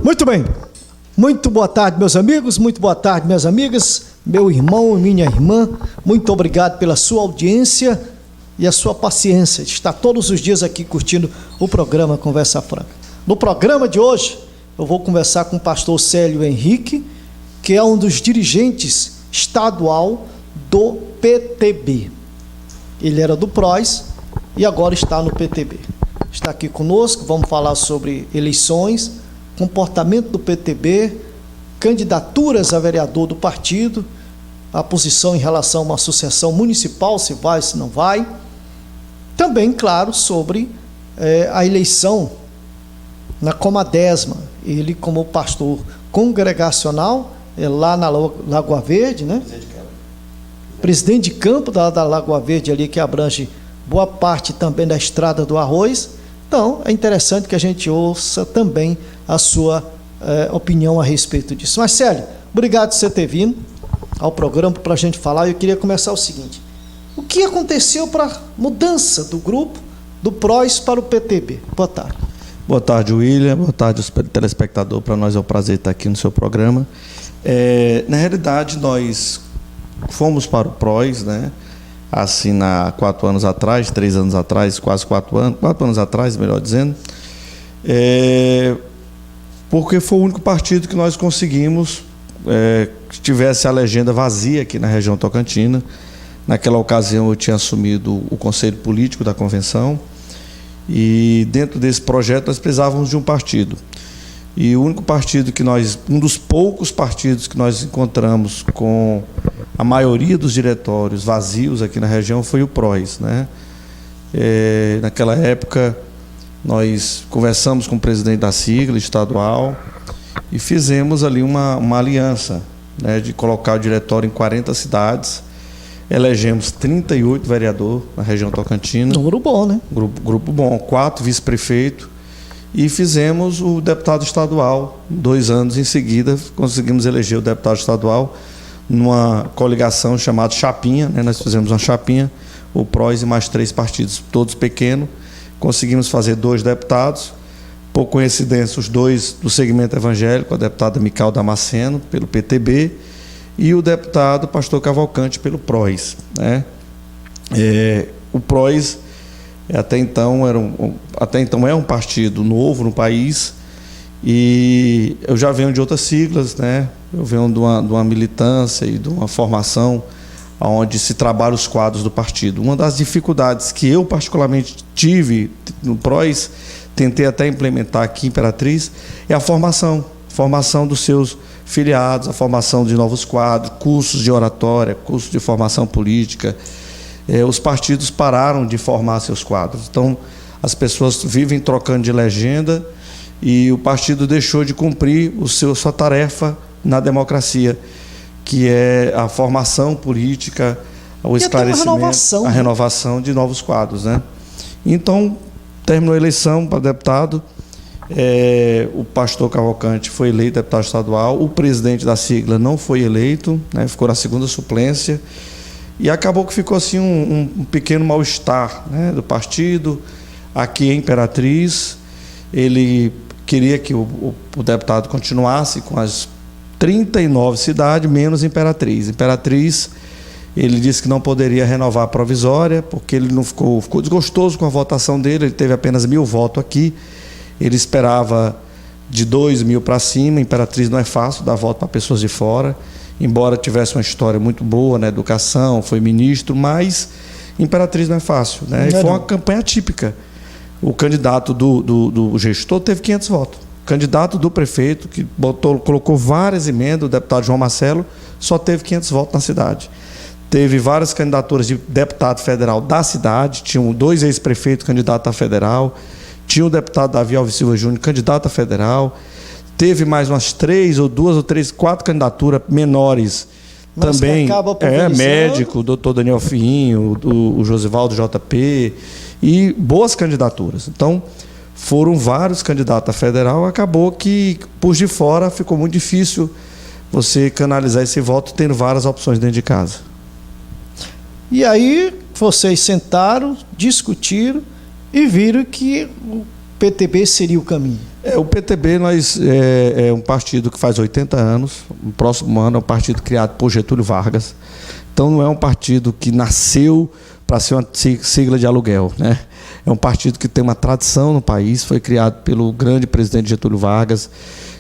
Muito bem. Muito boa tarde, meus amigos, muito boa tarde, minhas amigas, meu irmão e minha irmã. Muito obrigado pela sua audiência e a sua paciência de estar todos os dias aqui curtindo o programa Conversa Franca. No programa de hoje, eu vou conversar com o pastor Célio Henrique, que é um dos dirigentes estadual do PTB. Ele era do PROS e agora está no PTB. Está aqui conosco, vamos falar sobre eleições, comportamento do PTB, candidaturas a vereador do partido, a posição em relação a uma associação municipal, se vai, se não vai. Também, claro, sobre a eleição na Comadesma. Ele, como pastor congregacional, lá na Lagoa Verde, né? Presidente de campo da Lagoa Verde, ali que abrange boa parte também da Estrada do Arroz. Então, é interessante que a gente ouça também a sua opinião a respeito disso. Mas, Célio, obrigado por você ter vindo ao programa para a gente falar. Eu queria começar o seguinte: o que aconteceu para a mudança do grupo do PROS para o PTB? Boa tarde. Boa tarde, William. Boa tarde, telespectador. Para nós é um prazer estar aqui no seu programa. Na realidade, nós fomos para o PROS, né? Assim, há 4 anos atrás, 3 anos atrás, quase 4 anos atrás, melhor dizendo, porque foi o único partido que nós conseguimos que tivesse a legenda vazia aqui na região tocantina. Naquela ocasião eu tinha assumido o conselho político da convenção e dentro desse projeto nós precisávamos de um partido. E o único partido que um dos poucos partidos que nós encontramos com a maioria dos diretórios vazios aqui na região foi o PROS, né? Naquela época nós conversamos com o presidente da sigla estadual e fizemos ali uma aliança, né, de colocar o diretório em 40 cidades. Elegemos 38 vereadores na região tocantina. Número bom, né? Grupo bom, 4 vice-prefeitos. E fizemos o deputado estadual. 2 anos em seguida, conseguimos eleger o deputado estadual numa coligação chamada Chapinha, né? Nós fizemos uma chapinha, o PROS e mais 3 partidos, todos pequenos. Conseguimos fazer 2 deputados. Por coincidência, os 2 do segmento evangélico, a deputada Mical Damasceno, pelo PTB, e o deputado Pastor Cavalcante, pelo PROS, né? O PROS até então é um partido novo no país e eu já venho de outras siglas, né? Eu venho de uma militância e de uma formação onde se trabalha os quadros do partido. Uma das dificuldades que eu particularmente tive no PROS, tentei até implementar aqui em Imperatriz, é a formação dos seus filiados, a formação de novos quadros, cursos de oratória, cursos de formação política. Os partidos pararam de formar seus quadros. Então, as pessoas vivem trocando de legenda e o partido deixou de cumprir sua tarefa na democracia, que é a formação política, o esclarecimento, a renovação de novos quadros, né? Então, terminou a eleição para deputado, o pastor Cavalcante foi eleito deputado estadual, o presidente da sigla não foi eleito, né? Ficou na segunda suplência. E acabou que ficou assim um pequeno mal-estar, né, do partido. Aqui em Imperatriz, ele queria que o deputado continuasse com as 39 cidades, menos Imperatriz. Imperatriz, ele disse que não poderia renovar a provisória, porque ele não ficou desgostoso com a votação dele, ele teve apenas 1.000 votos aqui, ele esperava de 2.000 para cima. Imperatriz não é fácil dar voto para pessoas de fora, embora tivesse uma história muito boa na educação, foi ministro, mas Imperatriz não é fácil, né? E foi uma campanha típica. O candidato do gestor teve 500 votos. O candidato do prefeito, que colocou várias emendas, o deputado João Marcelo, só teve 500 votos na cidade. Teve várias candidaturas de deputado federal da cidade, tinham 2 ex-prefeitos candidatos a federal, tinha o deputado Davi Alves Silva Júnior, candidato a federal. Teve mais umas 4 candidaturas menores. Mas também médico, o doutor Daniel Finho, o Josivaldo JP, e boas candidaturas. Então, foram vários candidatos a federal, acabou que, por de fora, ficou muito difícil você canalizar esse voto tendo várias opções dentro de casa. E aí, vocês sentaram, discutiram e viram que o PTB seria o caminho? O PTB é um partido que faz 80 anos. No próximo ano é um partido criado por Getúlio Vargas. Então não é um partido que nasceu para ser uma sigla de aluguel, né? É um partido que tem uma tradição no país, foi criado pelo grande presidente Getúlio Vargas,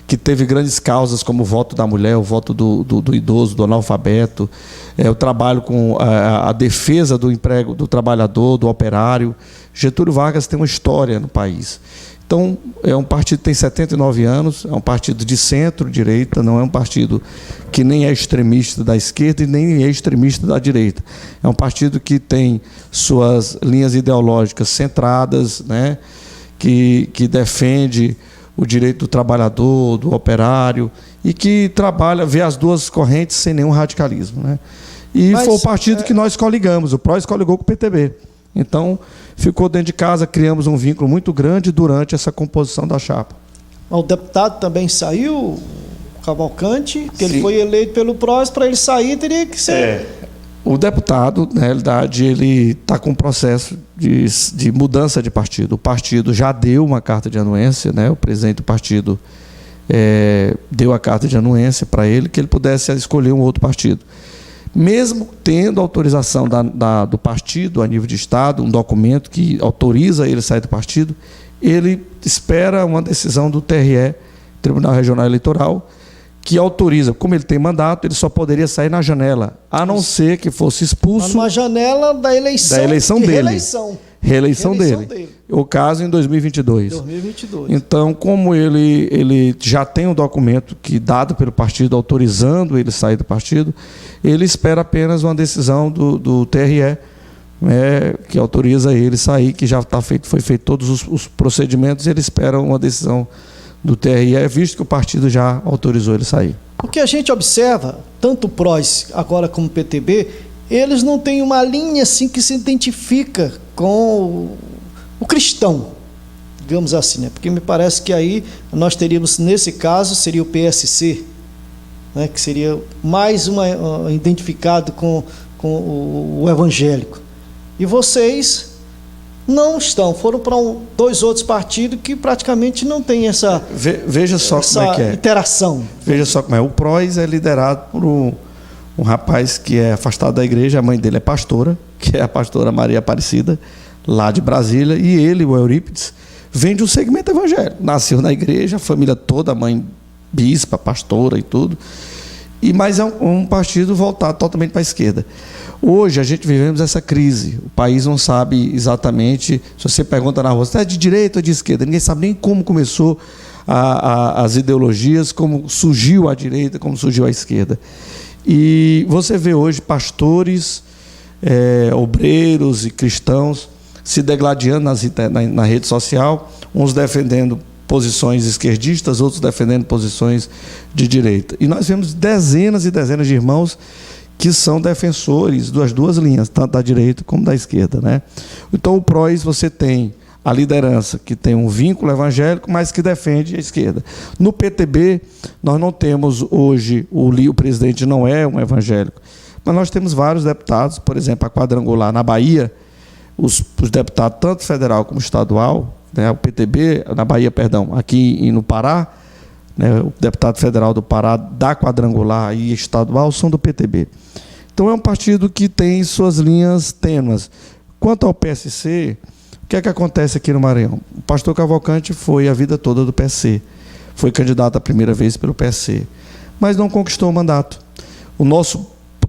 que teve grandes causas como o voto da mulher, o voto do idoso, do analfabeto, o trabalho com a defesa do emprego do trabalhador, do operário. Getúlio Vargas tem uma história no país. Então, é um partido que tem 79 anos, é um partido de centro-direita, não é um partido que nem é extremista da esquerda e nem é extremista da direita. É um partido que tem suas linhas ideológicas centradas, né, que defende o direito do trabalhador, do operário, e que trabalha, vê as duas correntes sem nenhum radicalismo, né? E foi o partido que nós coligamos, o PROS coligou com o PTB. Então, ficou dentro de casa, criamos um vínculo muito grande durante essa composição da chapa. O deputado também saiu, o Cavalcante, que ele foi eleito pelo PROS, para ele sair teria que ser... O deputado, na realidade, ele está com um processo de mudança de partido. O partido já deu uma carta de anuência, né? O presidente do partido deu a carta de anuência para ele, que ele pudesse escolher um outro partido. Mesmo tendo autorização do partido a nível de Estado, um documento que autoriza ele a sair do partido, ele espera uma decisão do TRE, Tribunal Regional Eleitoral, que autoriza. Como ele tem mandato, ele só poderia sair na janela, a não ser que fosse expulso... Uma janela da eleição dele. Reeleição dele. O caso em 2022. Então, como ele já tem um documento dado pelo partido autorizando ele sair do partido, ele espera apenas uma decisão do TRE, que autoriza ele sair, que já foi feito todos os procedimentos, e ele espera uma decisão do TRE, visto que o partido já autorizou ele sair. O que a gente observa, tanto o PROS agora como o PTB, eles não têm uma linha assim que se identifica com o cristão, digamos assim, né? Porque me parece que aí nós teríamos, nesse caso, seria o PSC, né? Que seria mais identificado com o evangélico. E vocês não estão, foram para dois outros partidos que praticamente não tem essa interação. Veja só como é. O PROS é liderado por um rapaz que é afastado da igreja, a mãe dele é pastora, que é a pastora Maria Aparecida, lá de Brasília, e ele, o Eurípides, vem de um segmento evangélico. Nasceu na igreja, a família toda, a mãe bispa, pastora e tudo, mas é um partido voltado totalmente para a esquerda. Hoje a gente vivemos essa crise, o país não sabe exatamente, se você pergunta na rua, você é de direita ou de esquerda? Ninguém sabe nem como começou as ideologias, como surgiu a direita, como surgiu a esquerda. E você vê hoje pastores, obreiros e cristãos se degladiando na rede social, uns defendendo posições esquerdistas, outros defendendo posições de direita. E nós vemos dezenas e dezenas de irmãos que são defensores das duas linhas, tanto da direita como da esquerda, né? Então, o PROS, você tem a liderança que tem um vínculo evangélico, mas que defende a esquerda. No PTB, nós não temos hoje, o presidente não é um evangélico, mas nós temos vários deputados, por exemplo, a quadrangular na Bahia, os deputados, tanto federal como estadual, né, o PTB, na Bahia, perdão, aqui e no Pará, né, o deputado federal do Pará, da quadrangular e estadual, são do PTB. Então, é um partido que tem suas linhas tênues. Quanto ao PSC, o que é que acontece aqui no Maranhão? O pastor Cavalcante foi a vida toda do PSC, foi candidato a primeira vez pelo PSC, mas não conquistou o mandato. O nosso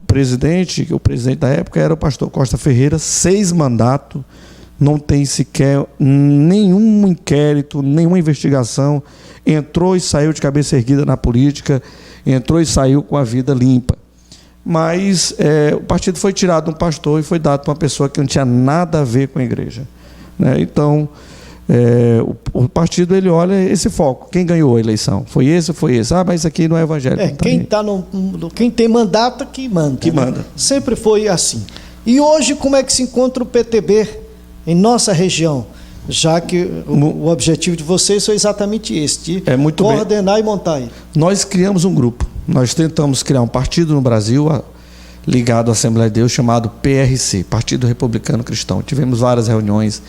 presidente, o presidente da época, era o pastor Costa Ferreira, 6 mandatos, não tem sequer nenhum inquérito, nenhuma investigação, entrou e saiu de cabeça erguida na política, entrou e saiu com a vida limpa. Mas o partido foi tirado de um pastor e foi dado para uma pessoa que não tinha nada a ver com a igreja, né? Então, o partido, ele olha esse foco. Quem ganhou a eleição? Foi esse ou foi esse? Ah, mas aqui não é evangélico. Quem tem mandato que manda. Manda. Sempre foi assim. E hoje, como é que se encontra o PTB em nossa região? Já que o objetivo de vocês foi exatamente esse, de coordenar e montar ele. Nós criamos um grupo. Nós tentamos criar um partido no Brasil ligado à Assembleia de Deus chamado PRC, Partido Republicano Cristão. Tivemos várias reuniões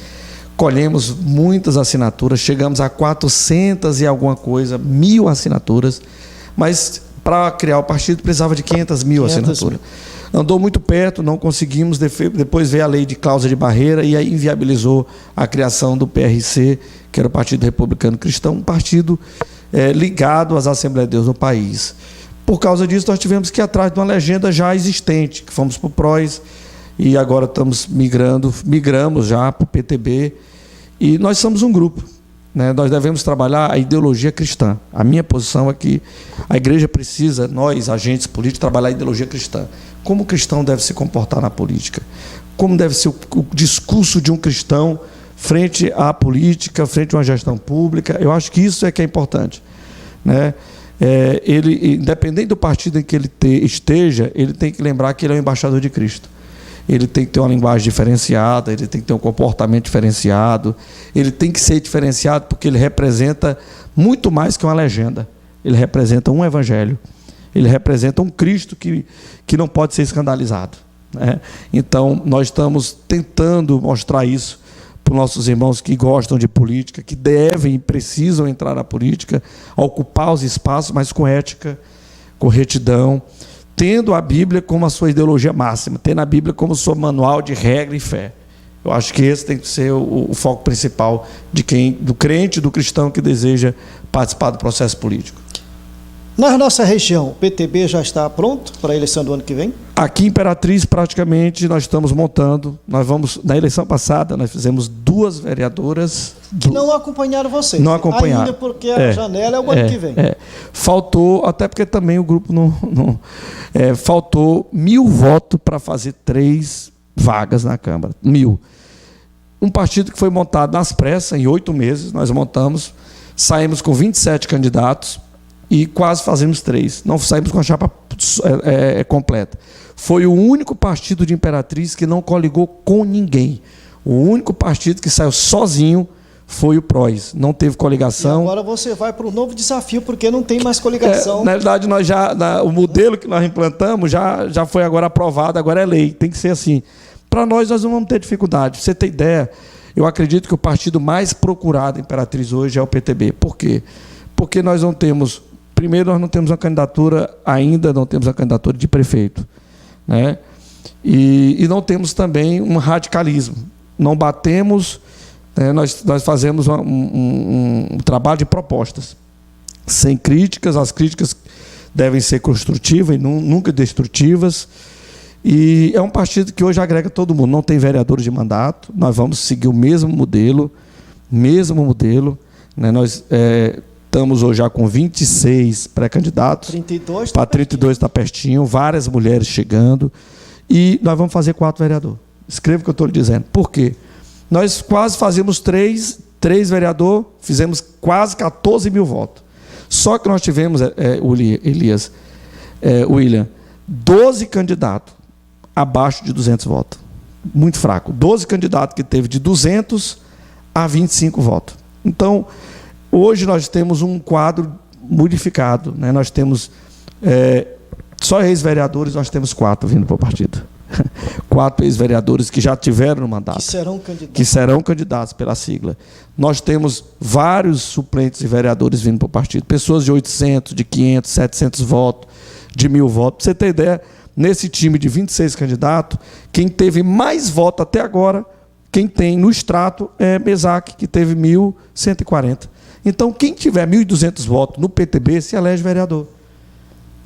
colhemos muitas assinaturas, chegamos a 400 e alguma coisa, 1.000 assinaturas, mas para criar o partido precisava de 500.000 assinaturas. Andou muito perto, não conseguimos, depois veio a lei de cláusula de barreira e aí inviabilizou a criação do PRC, que era o Partido Republicano Cristão, um partido ligado às Assembleias de Deus no país. Por causa disso, nós tivemos que ir atrás de uma legenda já existente, que fomos para o PROS, e agora estamos migramos já para o PTB, e nós somos um grupo, né? Nós devemos trabalhar a ideologia cristã. A minha posição é que a igreja precisa, nós, agentes políticos, trabalhar a ideologia cristã. Como o cristão deve se comportar na política? Como deve ser o discurso de um cristão frente à política, frente a uma gestão pública? Eu acho que isso é que é importante, né? Ele, independente do partido em que ele esteja, ele tem que lembrar que ele é o embaixador de Cristo. Ele tem que ter uma linguagem diferenciada, ele tem que ter um comportamento diferenciado, ele tem que ser diferenciado porque ele representa muito mais que uma legenda. Ele representa um evangelho, ele representa um Cristo que não pode ser escandalizado, né? Então, nós estamos tentando mostrar isso para os nossos irmãos que gostam de política, que devem e precisam entrar na política, ocupar os espaços, mas com ética, com retidão, tendo a Bíblia como a sua ideologia máxima, tendo a Bíblia como seu manual de regra e fé. Eu acho que esse tem que ser o foco principal do crente, do cristão que deseja participar do processo político. Na nossa região, o PTB já está pronto para a eleição do ano que vem? Aqui em Imperatriz, praticamente, nós estamos montando. Na eleição passada, nós fizemos 2 vereadoras. Que não acompanharam vocês. Não acompanharam. Ainda porque a janela é o ano que vem. Faltou, até porque também o grupo faltou 1.000 votos para fazer 3 vagas na Câmara. 1.000. Um partido que foi montado nas pressas, em 8 meses, nós montamos, saímos com 27 candidatos, e quase fazemos 3. Não saímos com a chapa completa. Foi o único partido de Imperatriz que não coligou com ninguém. O único partido que saiu sozinho foi o PROS. Não teve coligação. E agora você vai para um novo desafio, porque não tem mais coligação. Na verdade, o modelo que nós implantamos já foi agora aprovado, agora é lei. Tem que ser assim. Para nós não vamos ter dificuldade. Pra você ter ideia, eu acredito que o partido mais procurado em Imperatriz hoje é o PTB. Por quê? Porque nós não temos... Primeiro, nós não temos uma candidatura, ainda não temos a candidatura de prefeito, né? E não temos também um radicalismo. Não batemos, né? Nós fazemos um trabalho de propostas, sem críticas. As críticas devem ser construtivas e nunca destrutivas. E é um partido que hoje agrega todo mundo. Não tem vereadores de mandato, nós vamos seguir o mesmo modelo, né? Nós... Estamos hoje já com 26 pré-candidatos. 32 para 32 está pertinho, várias mulheres chegando. E nós vamos fazer 4 vereadores. Escreva o que eu estou lhe dizendo. Por quê? Nós quase fazemos 3 vereadores, fizemos quase 14.000 votos. Só que nós tivemos, William, 12 candidatos abaixo de 200 votos. Muito fraco. 12 candidatos que teve de 200 a 25 votos. Então... Hoje nós temos um quadro modificado, né? Nós temos só ex-vereadores, nós temos 4 vindo para o partido. 4 ex-vereadores que já tiveram no mandato. Que serão candidatos pela sigla. Nós temos vários suplentes e vereadores vindo para o partido. Pessoas de 800, de 500, 700 votos, de 1.000 votos. Para você ter ideia, nesse time de 26 candidatos, quem teve mais votos até agora, quem tem no extrato é Mesac, que teve 1.140. Então, quem tiver 1.200 votos no PTB se elege vereador.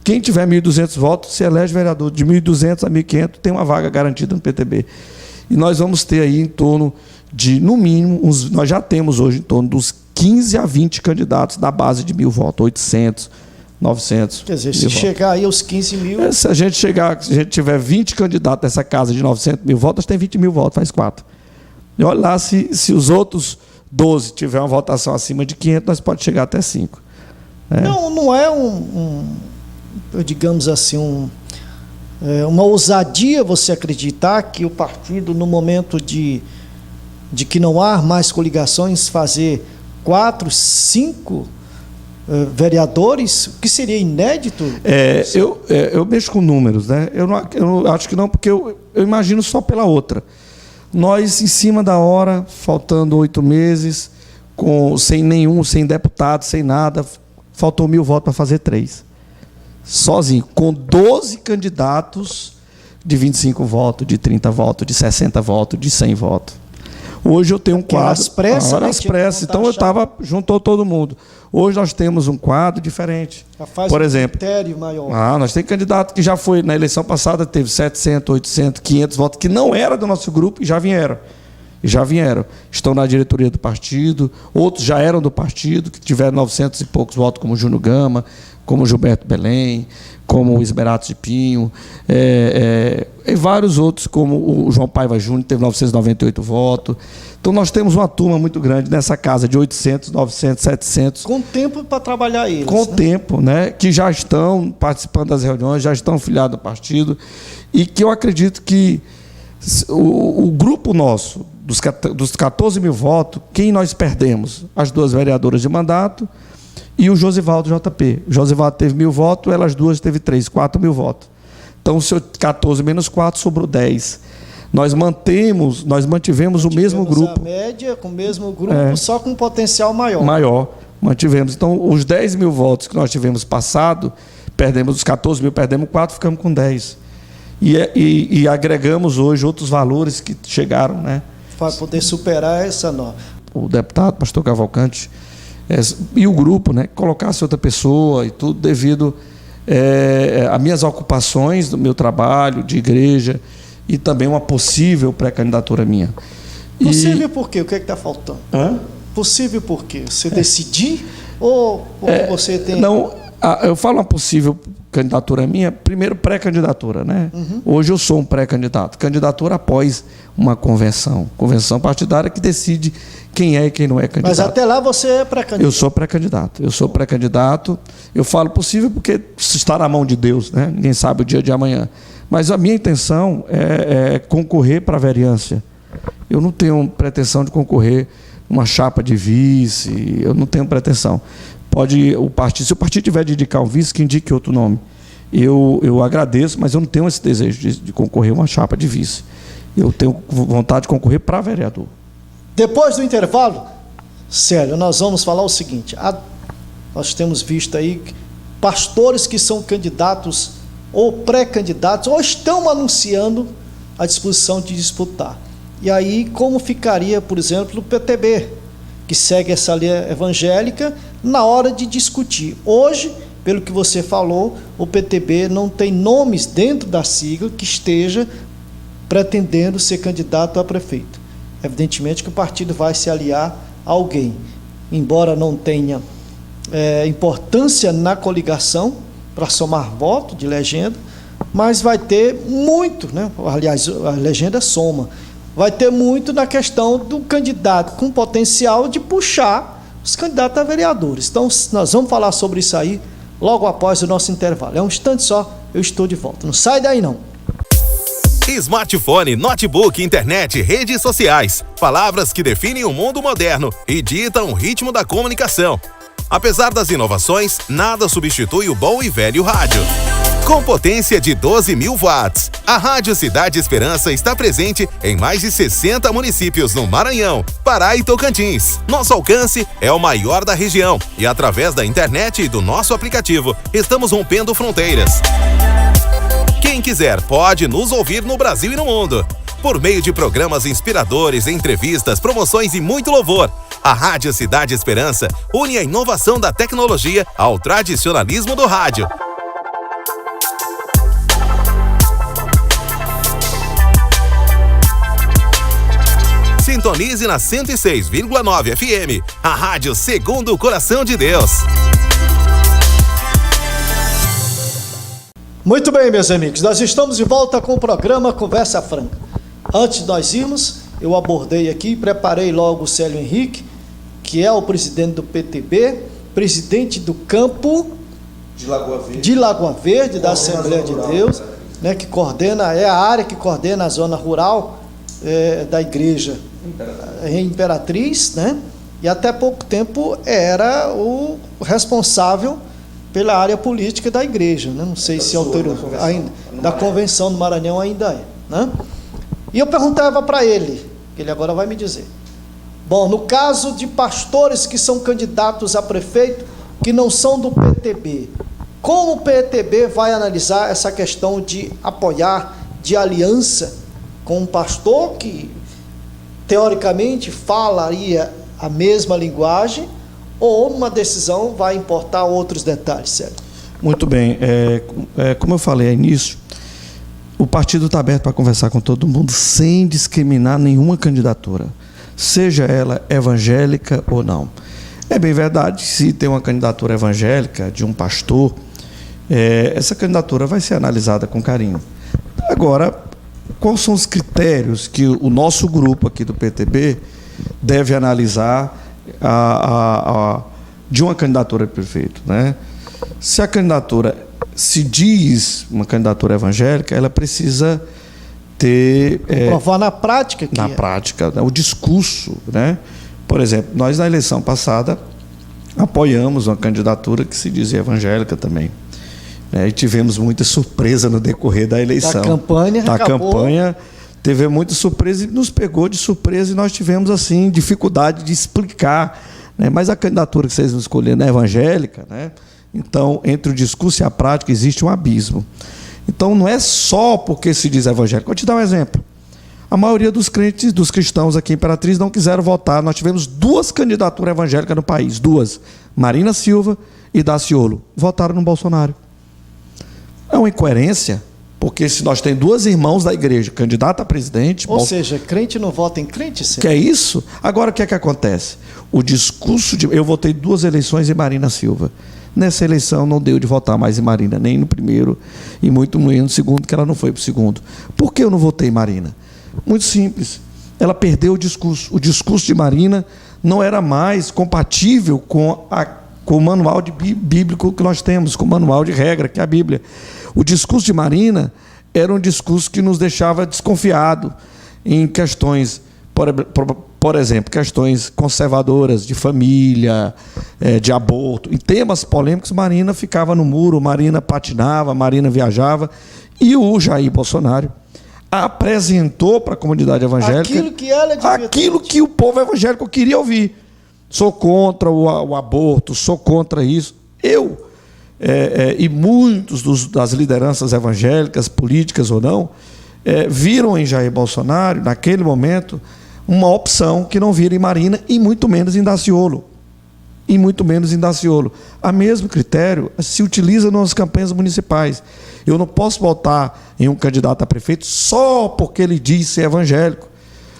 Quem tiver 1.200 votos se elege vereador. De 1.200 a 1.500 tem uma vaga garantida no PTB. E nós vamos ter aí em torno de, no mínimo, nós já temos hoje em torno dos 15 a 20 candidatos da base de 1.000 votos, 800, 900. Quer dizer, se chegar aí aos 15.000... Se a gente tiver 20 candidatos nessa casa de 900.000 votos, tem 20.000 votos, faz 4. E olha lá se os outros 12 tiver uma votação acima de 500, nós pode chegar até 5. Não é digamos assim, uma ousadia você acreditar que o partido, no momento de que não há mais coligações, fazer 4, 5 vereadores, o que seria inédito? Eu mexo com números, né? Eu acho que não, porque eu imagino só pela outra. Nós, em cima da hora, faltando 8 meses, sem deputado, sem nada, faltou 1.000 votos para fazer 3. Sozinho, com 12 candidatos de 25 votos, de 30 votos, de 60 votos, de 100 votos. Hoje eu tenho um quadro... Às pressas, às pressas. Então eu estava, juntou todo mundo. Hoje nós temos um quadro diferente. Por exemplo, maior. Nós temos candidato que já foi, na eleição passada, teve 700, 800, 500 votos, que não era do nosso grupo e já vieram. Estão na diretoria do partido, outros já eram do partido, que tiveram 900 e poucos votos, como o Júnior Gama, como o Gilberto Belém, como o Esmerato de Pinho, e vários outros, como o João Paiva Júnior, teve 998 votos. Então, nós temos uma turma muito grande nessa casa, de 800, 900, 700. Com tempo para trabalhar eles. Com tempo, né? Que já estão participando das reuniões, já estão filiados ao partido, e que eu acredito que o grupo nosso, dos 14.000 votos, quem nós perdemos? As 2 vereadoras de mandato e o Josivaldo JP. O Josivaldo teve 1.000 votos, elas duas teve 4.000 votos. Então, se 14 menos 4, sobrou 10. Nós mantivemos o mesmo grupo. A média com o mesmo grupo, só com um potencial maior. Mantivemos. Então, os 10.000 votos que nós tivemos passado, perdemos os 14.000, perdemos 4, ficamos com 10. E agregamos hoje outros valores que chegaram, né? Para poder superar essa nova. O deputado, pastor Cavalcante, e o grupo, né? Colocasse outra pessoa e tudo, devido a minhas ocupações do meu trabalho, de igreja, e também uma possível pré-candidatura minha. Possível por quê? O que é que está faltando? Possível por quê? Você decidir ou porque você tem... Não, eu falo uma possível candidatura minha, primeiro pré-candidatura, né? Hoje eu sou um pré-candidato. Candidatura após uma convenção. Convenção partidária que decide quem é e quem não é candidato. Mas até lá você é pré-candidato. Eu sou pré-candidato. Eu falo possível porque está na mão de Deus, né? Ninguém sabe o dia de amanhã. Mas a minha intenção é concorrer para a vereança. Eu não tenho pretensão de concorrer uma chapa de vice, eu não tenho pretensão. Se o partido tiver de indicar um vice, que indique outro nome. Eu agradeço, mas eu não tenho esse desejo de concorrer uma chapa de vice. Eu tenho vontade de concorrer para vereador. Depois do intervalo, Célio, nós vamos falar o seguinte. Nós temos visto aí pastores que são candidatos ou pré-candidatos, ou estão anunciando a disposição de disputar. E aí, como ficaria, por exemplo, o PTB, que segue essa linha evangélica, na hora de discutir? Hoje, pelo que você falou, o PTB não tem nomes dentro da sigla que esteja pretendendo ser candidato a prefeito. Evidentemente que o partido vai se aliar a alguém, embora não tenha importância na coligação para somar voto de legenda, mas vai ter muito, né? Aliás, a legenda soma, vai ter muito na questão do candidato com potencial de puxar os candidatos a vereadores. Então, nós vamos falar sobre isso aí logo após o nosso intervalo. É um instante só, eu estou de volta. Não sai daí, não. Smartphone, notebook, internet, redes sociais. Palavras que definem o mundo moderno e ditam o ritmo da comunicação. Apesar das inovações, nada substitui o bom e velho rádio. Com potência de 12.000 watts, a Rádio Cidade Esperança está presente em mais de 60 municípios no Maranhão, Pará e Tocantins. Nosso alcance é o maior da região e, através da internet e do nosso aplicativo, estamos rompendo fronteiras. Quem quiser pode nos ouvir no Brasil e no mundo. Por meio de programas inspiradores, entrevistas, promoções e muito louvor, a Rádio Cidade Esperança une a inovação da tecnologia ao tradicionalismo do rádio. Sintonize na 106,9 FM, a rádio segundo o coração de Deus. Muito bem, meus amigos, nós estamos de volta com o programa Conversa Franca. Antes de nós irmos, eu abordei aqui, preparei logo o Célio Henrique, que é o presidente do PTB, presidente do campo de Lagoa Verde, da Assembleia de Deus, né, que coordena, é a área que coordena a zona rural da igreja em Imperatriz, né? E até pouco tempo era o responsável pela área política da igreja, né? Não sei se autorizou ainda, da convenção do Maranhão ainda é, né? E eu perguntava para ele agora vai me dizer. Bom, no caso de pastores que são candidatos a prefeito, que não são do PTB, como o PTB vai analisar essa questão de apoiar, de aliança com um pastor que, teoricamente, falaria a mesma linguagem, ou uma decisão vai importar outros detalhes, Célio? Muito bem. Como eu falei ao início, o partido está aberto para conversar com todo mundo sem discriminar nenhuma candidatura, seja ela evangélica ou não. É bem verdade, se tem uma candidatura evangélica de um pastor, essa candidatura vai ser analisada com carinho. Agora, quais são os critérios que o nosso grupo aqui do PTB deve analisar de uma candidatura de prefeito, né? Se a candidatura se diz uma candidatura evangélica, ela precisa ter... provar na prática. Na prática, o discurso, né? Por exemplo, nós na eleição passada apoiamos uma candidatura que se dizia evangélica também. E tivemos muita surpresa no decorrer da eleição. Da campanha teve muita surpresa e nos pegou de surpresa e nós tivemos assim dificuldade de explicar, né? Mas a candidatura que vocês escolheram é evangélica, né? Então, entre o discurso e a prática existe um abismo. Então, não é só porque se diz evangélico. Vou te dar um exemplo. A maioria dos crentes, dos cristãos aqui em Imperatriz não quiseram votar. Nós tivemos 2 candidaturas evangélicas no país. 2. Marina Silva e Daciolo. Votaram no Bolsonaro. É uma incoerência, porque se nós temos 2 irmãos da igreja, candidato a presidente... Ou seja, crente não vota em crente, sim. Que é isso? Agora, o que é que acontece? O discurso de... Eu votei 2 eleições em Marina Silva. Nessa eleição não deu de votar mais em Marina, nem no primeiro e muito menos no segundo, que ela não foi para o segundo. Por que eu não votei em Marina? Muito simples. Ela perdeu o discurso. O discurso de Marina não era mais compatível com o manual bíblico que nós temos, com o manual de regra, que é a Bíblia. O discurso de Marina era um discurso que nos deixava desconfiado em questões, por exemplo, questões conservadoras de família, de aborto. Em temas polêmicos, Marina ficava no muro, Marina patinava, Marina viajava. E o Jair Bolsonaro apresentou para a comunidade evangélica aquilo que o povo evangélico queria ouvir. Sou contra o aborto, sou contra isso. E muitos das lideranças evangélicas, políticas ou não, viram em Jair Bolsonaro, naquele momento, uma opção que não vira em Marina e muito menos em Daciolo. A mesmo critério se utiliza nas campanhas municipais. Eu não posso votar em um candidato a prefeito só porque ele diz ser evangélico.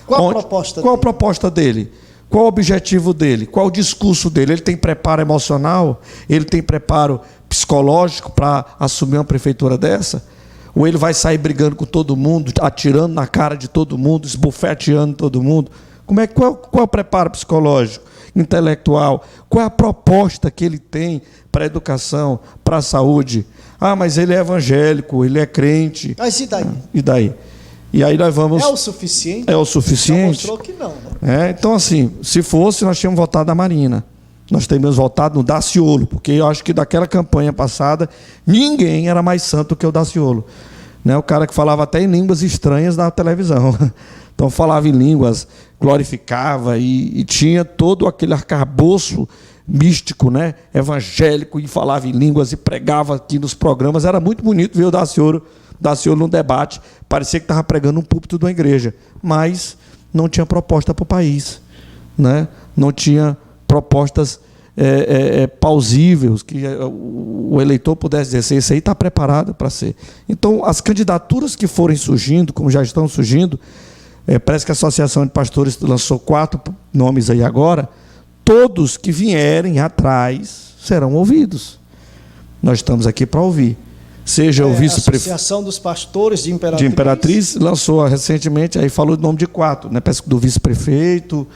Qual a proposta dele? Qual o objetivo dele? Qual o discurso dele? Ele tem preparo emocional? Ele tem preparo psicológico para assumir uma prefeitura dessa? Ou ele vai sair brigando com todo mundo, atirando na cara de todo mundo, esbofeteando todo mundo? Qual é o preparo psicológico, intelectual? Qual é a proposta que ele tem para a educação, para a saúde? Ah, mas ele é evangélico, ele é crente. Mas e daí? E daí? E aí nós vamos... É o suficiente? É o suficiente? Já mostrou que não, né? Então, assim, se fosse, nós tínhamos votado na Marina. Nós teríamos votado no Daciolo, porque eu acho que daquela campanha passada, ninguém era mais santo que o Daciolo. Né? O cara que falava até em línguas estranhas na televisão. Então, falava em línguas, glorificava e tinha todo aquele arcabouço místico, né? Evangélico, e falava em línguas e pregava aqui nos programas. Era muito bonito ver o Daciolo num debate. Parecia que estava pregando um púlpito de uma igreja, mas não tinha proposta para o país, né? Não tinha propostas plausíveis que o eleitor pudesse dizer, esse aí está preparado para ser. Então, as candidaturas que forem surgindo, como já estão surgindo, parece que a Associação de Pastores lançou 4 nomes aí agora, todos que vierem atrás serão ouvidos. Nós estamos aqui para ouvir. Seja o vice-prefeito. A Associação dos Pastores de Imperatriz. De Imperatriz lançou recentemente, aí falou o nome de 4, né? Parece que do vice-prefeito,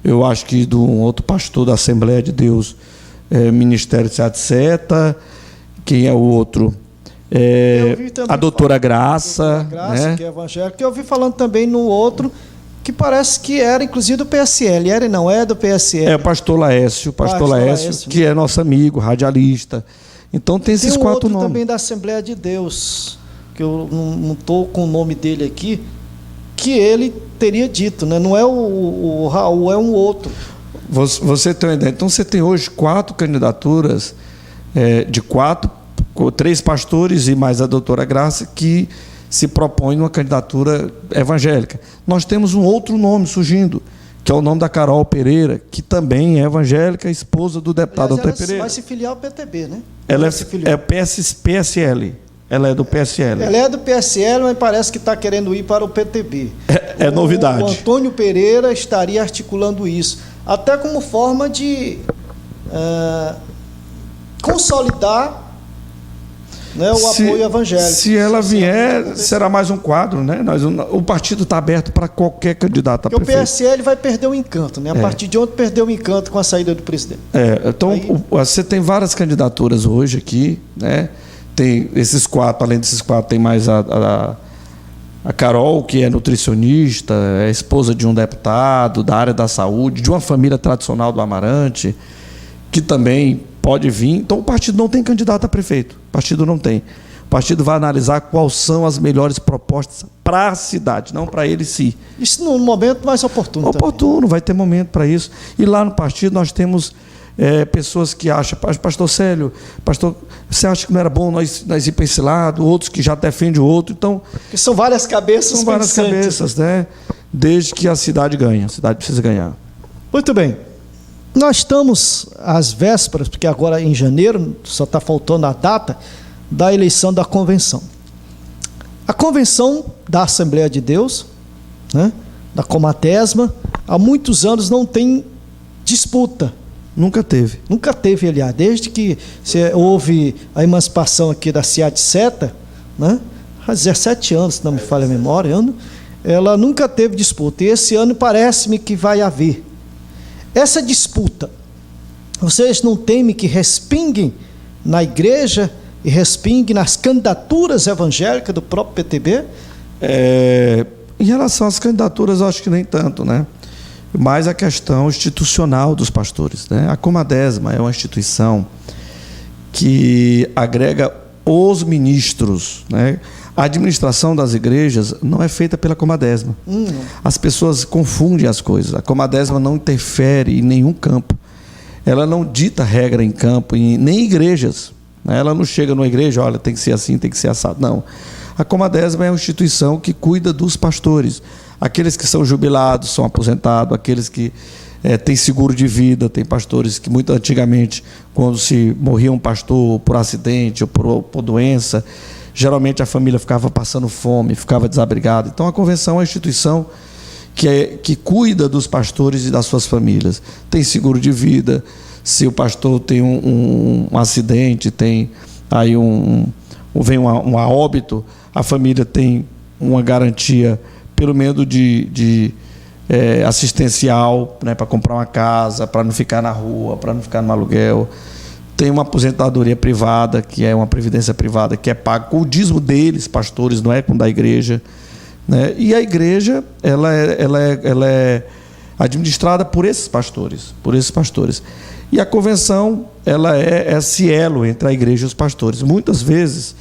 eu acho que de um outro pastor da Assembleia de Deus, Ministério de Seta, quem é o outro? A doutora Graça, né? Que é evangélica, que eu ouvi falando também no outro, que parece que era inclusive do PSL. Era e não é do PSL. É o pastor Laércio, que é nosso amigo, radialista. Então tem esses 4 nomes. Também da Assembleia de Deus, que eu não estou com o nome dele aqui, que ele teria dito, né? Não é o Raul, é um outro. Você tem uma ideia. Então você tem hoje 4 candidaturas de 3 pastores e mais a doutora Graça que se propõem uma candidatura evangélica. Nós temos um outro nome surgindo, que é o nome da Carol Pereira, que também é evangélica, esposa do deputado Antônio Pereira. Ela vai se filiar ao PTB, né? Ela é PSL. Ela é do PSL. Ela é do PSL, mas parece que está querendo ir para o PTB. É novidade. O Antônio Pereira estaria articulando isso, até como forma de consolidar, né, o apoio evangélico. Se ela vier, será mais um quadro, né? O partido está aberto para qualquer candidato a prefeito. Porque o PSL vai perder o encanto, né? A partir de ontem perdeu o encanto com a saída do presidente. Então, você tem várias candidaturas hoje aqui, né? Tem esses 4, além desses 4, tem mais a Carol, que é nutricionista, é esposa de um deputado da área da saúde, de uma família tradicional do Amarante, que também pode vir. Então, o partido não tem candidato a prefeito. O partido não tem. O partido vai analisar quais são as melhores propostas para a cidade, não para ele em si. Isso no momento mais oportuno. Oportuno, vai ter momento para isso. E lá no partido nós temos pessoas que acham, pastor Célio, pastor, você acha que não era bom nós ir para esse lado, outros que já defendem o outro. Então, porque são várias cabeças. São várias cabeças, né? Desde que a cidade ganhe. A cidade precisa ganhar. Muito bem. Nós estamos às vésperas, porque agora em janeiro, só está faltando a data da eleição da convenção. A convenção da Assembleia de Deus, né, da Comatesma, há muitos anos não tem disputa. Nunca teve. Nunca teve, aliás. Desde que houve a emancipação aqui da Cia de Seta, né, há 17 anos, se não me falha a memória, ela nunca teve disputa. E esse ano parece-me que vai haver. Essa disputa, vocês não temem que respinguem na igreja e respinguem nas candidaturas evangélicas do próprio PTB? Em relação às candidaturas, eu acho que nem tanto, né? Mas a questão institucional dos pastores, né? A Comadesma é uma instituição que agrega os ministros, né? A administração das igrejas não é feita pela Comadesma. As pessoas confundem as coisas. A Comadesma não interfere em nenhum campo. Ela não dita regra em campo, nem em igrejas. Ela não chega numa igreja, olha, tem que ser assim, tem que ser assado. Não. A Comadesma é uma instituição que cuida dos pastores. Aqueles que são jubilados, são aposentados, aqueles que têm seguro de vida, tem pastores que muito antigamente, quando se morria um pastor por acidente ou por doença, geralmente a família ficava passando fome, ficava desabrigada. Então a convenção é uma instituição que cuida dos pastores e das suas famílias. Tem seguro de vida, se o pastor tem um acidente, tem aí vem um óbito, a família tem uma garantia, pelo menos de assistencial, né, para comprar uma casa, para não ficar na rua, para não ficar no aluguel. Tem uma aposentadoria privada, que é uma previdência privada, que é paga com o dízimo deles, pastores, não é com da igreja, né? E a igreja ela é administrada por esses pastores. E a convenção ela é esse elo entre a igreja e os pastores. Muitas vezes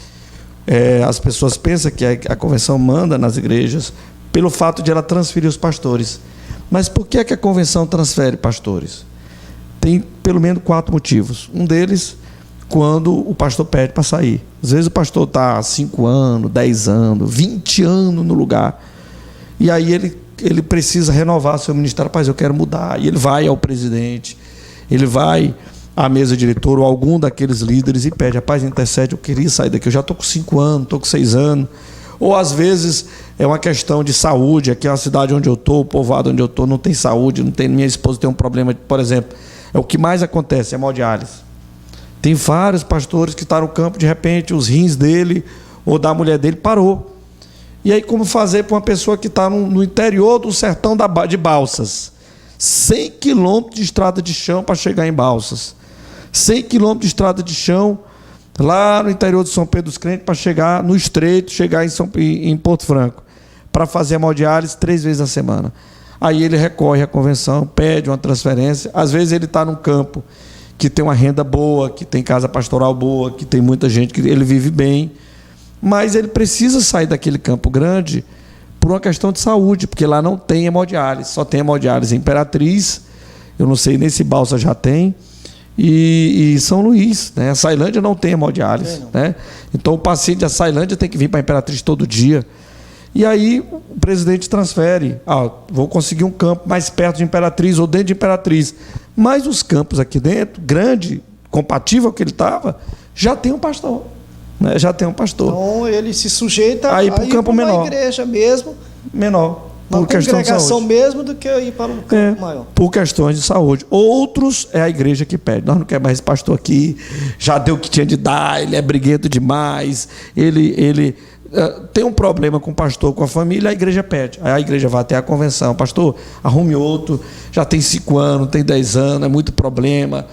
as pessoas pensam que a convenção manda nas igrejas pelo fato de ela transferir os pastores. Mas por que a convenção transfere pastores? Tem pelo menos 4 motivos. Um deles, quando o pastor pede para sair. Às vezes o pastor está há 5 anos, 10 anos, 20 anos no lugar. E aí ele precisa renovar seu ministério. Rapaz, eu quero mudar. E ele vai ao presidente, ele vai à mesa diretora ou algum daqueles líderes e pede: rapaz, intercede, eu queria sair daqui. Eu já estou com 5 anos, estou com 6 anos. Ou às vezes é uma questão de saúde. Aqui é a cidade onde eu estou, o povoado onde eu estou, não tem saúde, minha esposa tem um problema, por exemplo. É o que mais acontece, é hemodiálise. Tem vários pastores que estão no campo, de repente, os rins dele ou da mulher dele parou. E aí, como fazer para uma pessoa que está no interior do sertão de Balsas? 100 quilômetros de estrada de chão para chegar em Balsas. 100 quilômetros de estrada de chão lá no interior de São Pedro dos Crentes para chegar no Estreito, chegar em Porto Franco, para fazer hemodiálise 3 vezes a semana. Aí ele recorre à convenção, pede uma transferência. Às vezes ele está num campo que tem uma renda boa, que tem casa pastoral boa, que tem muita gente, que ele vive bem, mas ele precisa sair daquele campo grande por uma questão de saúde, porque lá não tem hemodiálise, só tem hemodiálise em Imperatriz, eu não sei nem se Balsa já tem, e São Luís, né? A Sailândia não tem hemodiálise, né? Então o paciente da Sailândia tem que vir para a Imperatriz todo dia. E aí o presidente transfere, vou conseguir um campo mais perto de Imperatriz ou dentro de Imperatriz. Mas os campos aqui dentro, grande, compatível que ele estava, já tem um pastor. Né? Já tem um pastor. Então ele se sujeita a ir para o campo menor. Uma igreja mesmo. Menor. Uma congregação mesmo do que ir para um campo maior. Por questões de saúde. Outros é a igreja que pede. Nós não queremos mais esse pastor aqui, já deu o que tinha de dar, ele é briguento demais, ele tem um problema com o pastor, com a família, a igreja pede. Aí a igreja vai até a convenção. Pastor, arrume outro, já tem 5 anos, tem 10 anos, é muito problema,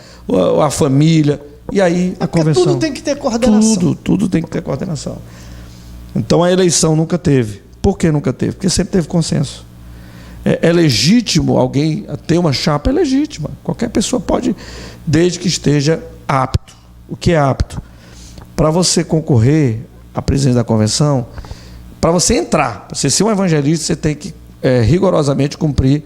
a família. E aí a convenção... Tudo tem que ter coordenação. Tudo tem que ter coordenação. Então a eleição nunca teve. Por que nunca teve? Porque sempre teve consenso. É legítimo alguém ter uma chapa, é legítima. Qualquer pessoa pode, desde que esteja apto. O que é apto? Para você concorrer à presidência da convenção, para você entrar, para você ser um evangelista, você tem que rigorosamente cumprir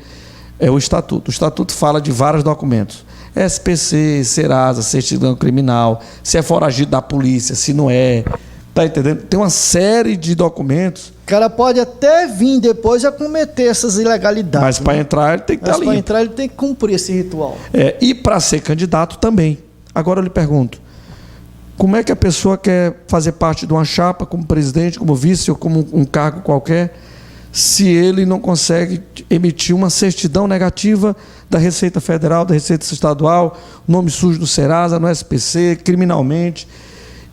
o estatuto. O estatuto fala de vários documentos. SPC, Serasa, certidão criminal, se é foragido da polícia, se não é. Está entendendo? Tem uma série de documentos. O cara pode até vir depois a cometer essas ilegalidades. Mas para entrar ele tem que estar ali. Mas para entrar ele tem que cumprir esse ritual. E para ser candidato também. Agora eu lhe pergunto, como é que a pessoa quer fazer parte de uma chapa como presidente, como vice ou como um cargo qualquer, se ele não consegue emitir uma certidão negativa da Receita Federal, da Receita Estadual, nome sujo do Serasa, no SPC, criminalmente?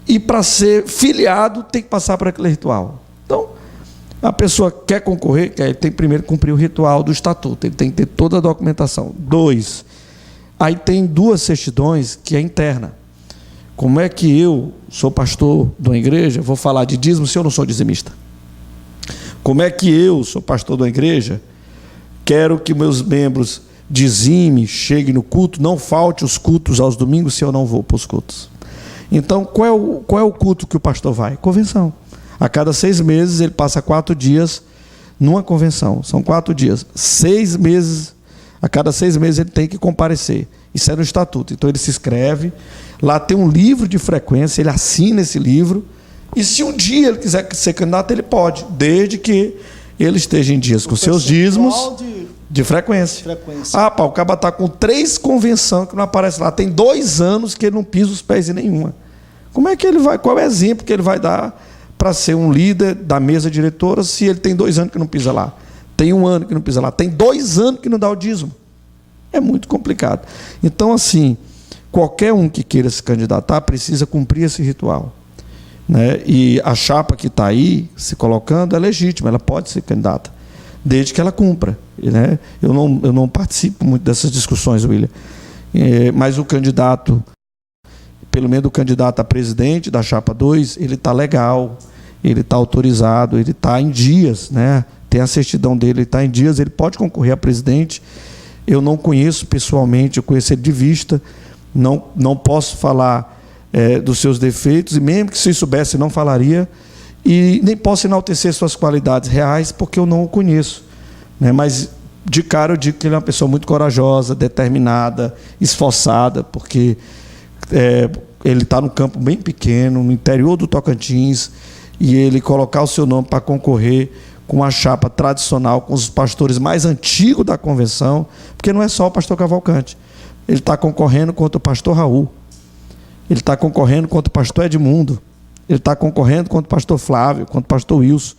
E para ser filiado tem que passar por aquele ritual. Então, a pessoa quer concorrer, ele tem que primeiro cumprir o ritual do estatuto, ele tem que ter toda a documentação. 2, aí tem 2 certidões que é interna. Como é que eu sou pastor de uma igreja, vou falar de dízimo se eu não sou dizimista? Como é que eu sou pastor de uma igreja, quero que meus membros dizime, cheguem no culto, não falte os cultos aos domingos se eu não vou para os cultos? Então, qual é o culto que o pastor vai? Convenção. A cada 6 meses, ele passa 4 dias numa convenção. São 4 dias. 6 meses, a cada 6 meses ele tem que comparecer. Isso é no estatuto. Então, ele se inscreve. Lá tem um livro de frequência, ele assina esse livro. E se um dia ele quiser ser candidato, ele pode, desde que ele esteja em dias com seus dízimos de frequência. O cara está com 3 convenções que não aparece lá. Tem 2 anos que ele não pisa os pés em nenhuma. Como é que ele vai? Qual é o exemplo que ele vai dar para ser um líder da mesa diretora se ele tem 2 anos que não pisa lá? Tem 1 ano que não pisa lá. Tem 2 anos que não dá o dízimo. É muito complicado. Então, assim, qualquer um que queira se candidatar precisa cumprir esse ritual. Né? E a chapa que está aí se colocando é legítima, ela pode ser candidata, desde que ela cumpra. Né? Eu não participo muito dessas discussões, William. Mas o candidato, pelo menos o candidato a presidente da chapa 2, ele está legal, ele está autorizado, ele está em dias, né? Tem a certidão dele, ele está em dias, ele pode concorrer a presidente. Eu não conheço pessoalmente, eu conheço ele de vista, não posso falar dos seus defeitos, e mesmo que se soubesse não falaria, e nem posso enaltecer suas qualidades reais porque eu não o conheço, né? Mas de cara eu digo que ele é uma pessoa muito corajosa, determinada, esforçada, porque ele está num campo bem pequeno, no interior do Tocantins, e ele colocar o seu nome para concorrer com a chapa tradicional, com os pastores mais antigos da convenção, porque não é só o pastor Cavalcante, ele está concorrendo contra o pastor Raul, ele está concorrendo contra o pastor Edmundo, ele está concorrendo contra o pastor Flávio, contra o pastor Wilson.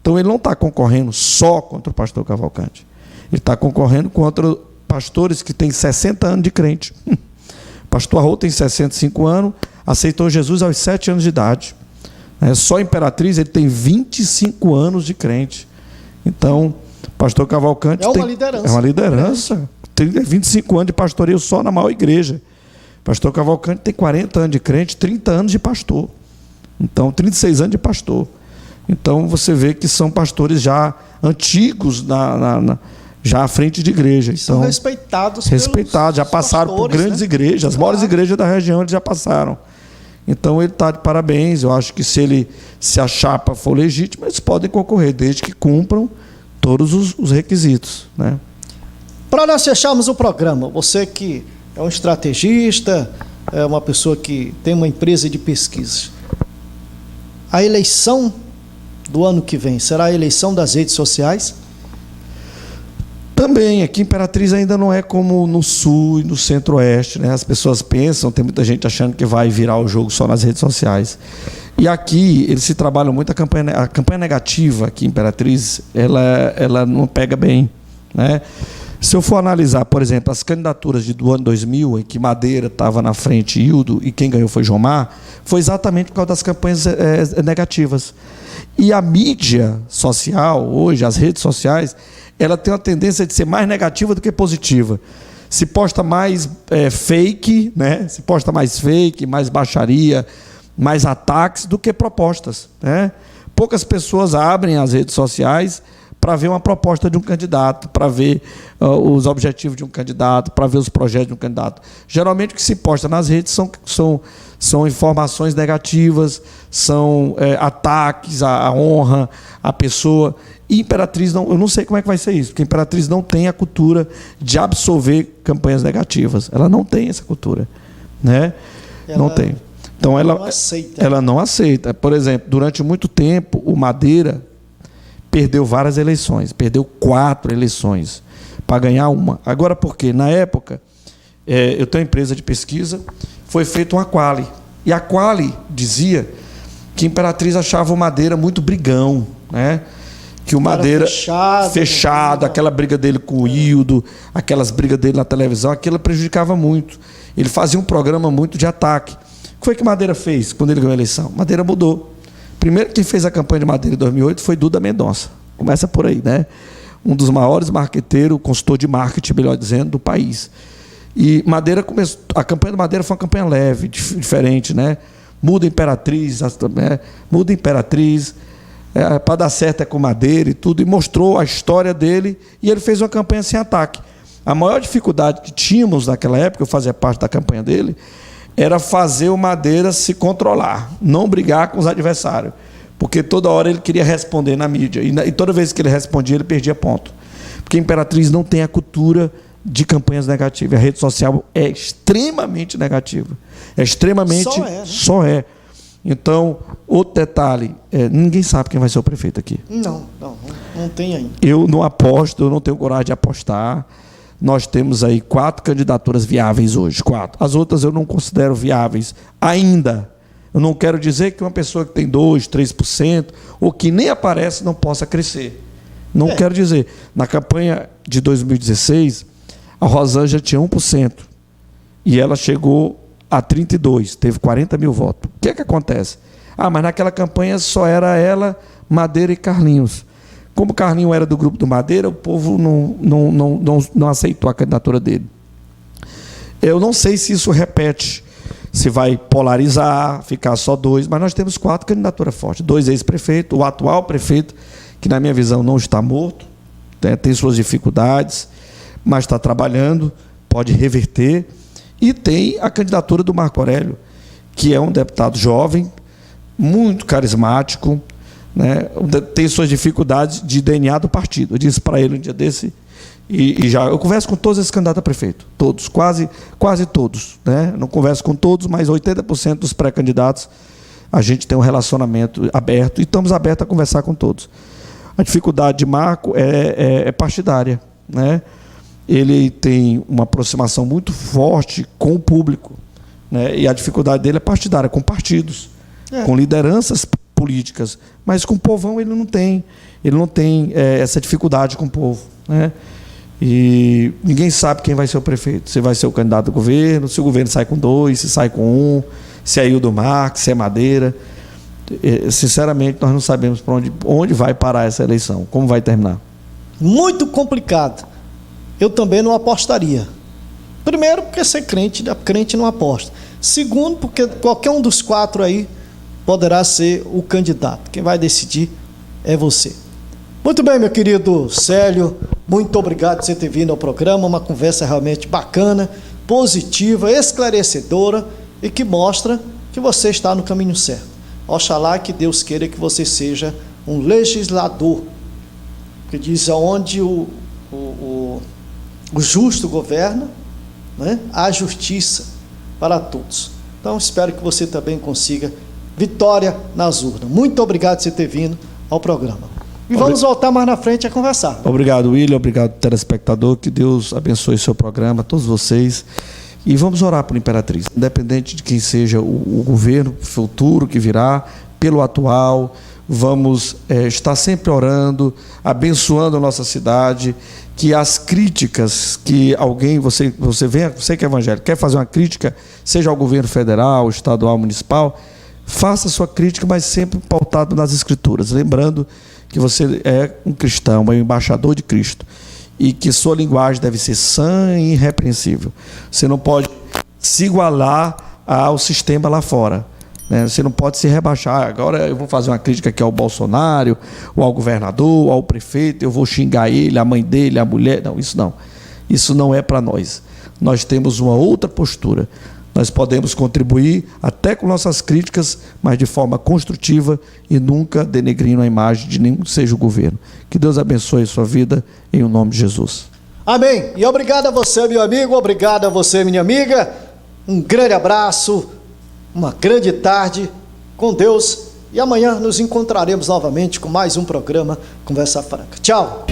Então ele não está concorrendo só contra o pastor Cavalcante, ele está concorrendo contra pastores que têm 60 anos de crente. O pastor Raul tem 65 anos, aceitou Jesus aos 7 anos de idade. Só Imperatriz ele tem 25 anos de crente. Então, pastor Cavalcante é uma liderança. É uma liderança. Tem 25 anos de pastoreio só na maior igreja. Pastor Cavalcante tem 40 anos de crente, 30 anos de pastor. Então, 36 anos de pastor. Então, você vê que são pastores já antigos, já à frente de igreja. Então, são respeitados, já passaram por grandes igrejas, as maiores igrejas da região eles já passaram. Então ele está de parabéns. Eu acho que se a chapa for legítima, eles podem concorrer, desde que cumpram todos os requisitos, né? Para nós fecharmos o programa, você que é um estrategista, é uma pessoa que tem uma empresa de pesquisa, a eleição do ano que vem será a eleição das redes sociais? Também, aqui em Imperatriz ainda não é como no Sul e no Centro-Oeste, né? As pessoas pensam, tem muita gente achando que vai virar o jogo só nas redes sociais. E aqui eles se trabalham muito a campanha negativa aqui em Imperatriz, ela não pega bem, né? Se eu for analisar, por exemplo, as candidaturas do ano 2000, em que Madeira estava na frente e Hildo, e quem ganhou foi Jomar, foi exatamente por causa das campanhas negativas. E a mídia social, hoje, as redes sociais, ela tem uma tendência de ser mais negativa do que positiva. Se posta mais fake, né? Se posta mais fake, mais baixaria, mais ataques do que propostas, né? Poucas pessoas abrem as redes sociais para ver uma proposta de um candidato, para ver os objetivos de um candidato, para ver os projetos de um candidato. Geralmente o que se posta nas redes são informações negativas, são ataques à honra, à pessoa. E Imperatriz, eu não sei como é que vai ser isso, porque Imperatriz não tem a cultura de absorver campanhas negativas. Ela não tem essa cultura, né? Não tem. Então ela não aceita. Por exemplo, durante muito tempo, o Madeira perdeu várias eleições, perdeu 4 eleições para ganhar uma. Agora, por quê? Na época, eu tenho uma empresa de pesquisa, foi feita uma quali. E a quali dizia que Imperatriz achava o Madeira muito brigão, né? Que o Madeira fechado, aquela briga dele com o Hildo, aquelas brigas dele na televisão, aquilo prejudicava muito. Ele fazia um programa muito de ataque. O que foi que Madeira fez quando ele ganhou a eleição? Madeira mudou. Primeiro quem fez a campanha de Madeira em 2008 foi Duda Mendonça. Começa por aí, né? Um dos maiores marqueteiros, consultor de marketing, melhor dizendo, do país. E Madeira começou. A campanha de Madeira foi uma campanha leve, diferente, né? Muda Imperatriz, muda Imperatriz, para dar certo é com Madeira e tudo, e mostrou a história dele, e ele fez uma campanha sem ataque. A maior dificuldade que tínhamos naquela época, eu fazia parte da campanha dele, era fazer o Madeira se controlar, não brigar com os adversários, porque toda hora ele queria responder na mídia, e toda vez que ele respondia, ele perdia ponto. Porque a Imperatriz não tem a cultura de campanhas negativas. A rede social é extremamente negativa. É extremamente... Só é. Então, outro detalhe, ninguém sabe quem vai ser o prefeito aqui. Não tem ainda. Eu não aposto, eu não tenho coragem de apostar. Nós temos aí 4 candidaturas viáveis hoje, 4. As outras eu não considero viáveis ainda. Eu não quero dizer que uma pessoa que tem 2%, 3%, ou que nem aparece, não possa crescer. Não quero dizer. Na campanha de 2016, a Rosângela tinha 1%. E ela chegou a 32%, teve 40 mil votos. O que é que acontece? Mas naquela campanha só era ela, Madeira e Carlinhos. Como Carlinhos era do grupo do Madeira, o povo não aceitou a candidatura dele. Eu não sei se isso repete, se vai polarizar, ficar só 2, mas nós temos 4 candidaturas fortes. 2 ex-prefeitos, o atual prefeito, que na minha visão não está morto, tem suas dificuldades, mas está trabalhando, pode reverter. E tem a candidatura do Marco Aurélio, que é um deputado jovem, muito carismático, né? Tem suas dificuldades de DNA do partido. Eu disse para ele um dia desse, e já eu converso com todos esses candidatos a prefeito, todos, quase todos, né? Não converso com todos, mas 80% dos pré-candidatos a gente tem um relacionamento aberto e estamos abertos a conversar com todos. A dificuldade de Marco é partidária, né? Ele tem uma aproximação muito forte com o público, né? E a dificuldade dele é partidária, com partidos, com lideranças políticas, mas com o povão ele não tem essa dificuldade com o povo, né? E ninguém sabe quem vai ser o prefeito, se vai ser o candidato do governo, se o governo sai com 2, se sai com 1, se é Hildo Marques, se é Madeira. Sinceramente, nós não sabemos para onde vai parar essa eleição, como vai terminar. Muito complicado. Eu também não apostaria. Primeiro, porque ser crente não aposta. Segundo, porque qualquer um dos 4 aí poderá ser o candidato. Quem vai decidir é você. Muito bem, meu querido Célio, muito obrigado por você ter vindo ao programa, uma conversa realmente bacana, positiva, esclarecedora e que mostra que você está no caminho certo. Oxalá que Deus queira que você seja um legislador, que diz aonde o justo governa, né? Há justiça para todos. Então espero que você também consiga vitória nas urnas. Muito obrigado por você ter vindo ao programa. E vamos voltar mais na frente a conversar. Obrigado, William. Obrigado, telespectador. Que Deus abençoe seu programa, todos vocês. E vamos orar por Imperatriz. Independente de quem seja o governo futuro que virá, pelo atual, vamos estar sempre orando, abençoando a nossa cidade, que as críticas que alguém, você que é evangélico, quer fazer uma crítica, seja ao governo federal, estadual, municipal, faça sua crítica, mas sempre pautado nas Escrituras, lembrando que você é um cristão, é um embaixador de Cristo, e que sua linguagem deve ser sã e irrepreensível. Você não pode se igualar ao sistema lá fora, né? Você não pode se rebaixar. Agora eu vou fazer uma crítica aqui ao Bolsonaro, ou ao governador, ou ao prefeito, eu vou xingar ele, a mãe dele, a mulher. Não, isso não. Isso não é para nós. Nós temos uma outra postura. Nós podemos contribuir até com nossas críticas, mas de forma construtiva e nunca denegrindo a imagem de nenhum seja o governo. Que Deus abençoe a sua vida, em nome de Jesus. Amém. E obrigado a você, meu amigo, obrigado a você, minha amiga. Um grande abraço, uma grande tarde com Deus. E amanhã nos encontraremos novamente com mais um programa Conversa Franca. Tchau.